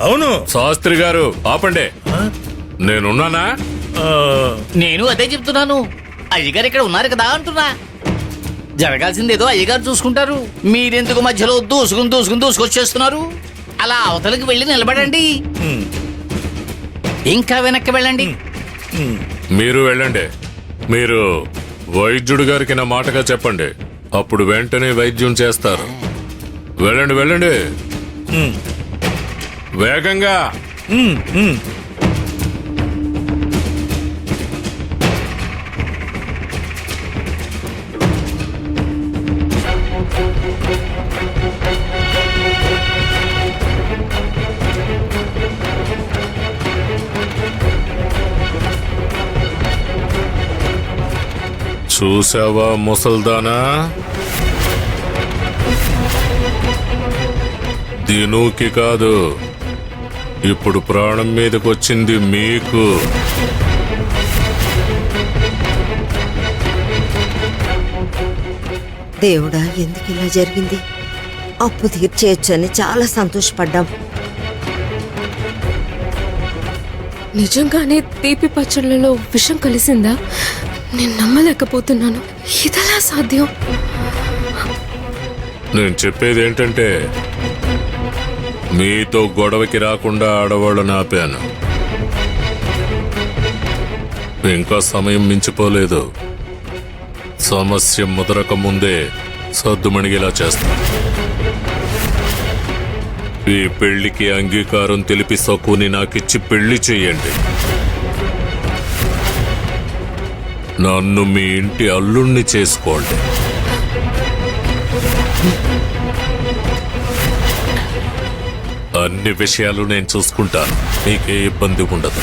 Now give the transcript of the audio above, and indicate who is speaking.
Speaker 1: అవును.
Speaker 2: శాస్త్రి గారు ఆపండి. నేనున్నానా?
Speaker 3: నేను అదే చెప్తున్నాను. అయ్యగారు ఇక్కడ ఉన్నారు కదా అంటున్నా. జరగాల్సిందేదో అయ్యగారు చూసుకుంటారు. మీరెందుకు మధ్యలో దూసుకొచ్చేస్తున్నారు? అలా అవతలకి వెళ్ళి నిలబడండి. ఇంకా వెనక్కి వెళ్ళండి.
Speaker 2: మీరు వెళ్ళండి. మీరు వైద్యుడు గారికి నా మాటగా చెప్పండి, అప్పుడు వెంటనే వైద్యం చేస్తారు. వెళ్ళండి వెళ్ళండి వేగంగా. చూసావా ముసల్దానా, దినుకి కాదు, ఇప్పుడు ప్రాణం మీదకొచ్చింది మీకు.
Speaker 4: దేవుడా, ఎందుకు ఇలా జరిగింది? అప్పు తీర్చేయొచ్చని చాలా సంతోషపడ్డాం.
Speaker 5: నిజంగానే తీపి పచ్చళ్ళలో విషం కలిసిందా? నేను నమ్మలేకపోతున్నాను. ఇదెలా సాధ్యం?
Speaker 2: నేను చెప్పేది ఏంటంటే, మీతో గొడవకి రాకుండా ఆడవాళ్ళని ఆపాను. ఇంకా సమయం మించిపోలేదు. సమస్య ముదరక ముందే సద్దుమణిగేలా చేస్తాను. ఈ పెళ్లికి అంగీకారం తెలిపి సక్కుని నాకిచ్చి పెళ్లి చెయ్యండి. నన్ను మీ ఇంటి అల్లుణ్ణి చేసుకోండి. అన్ని విషయాలు నేను చూసుకుంటాను, నీకే ఇబ్బంది ఉండదు.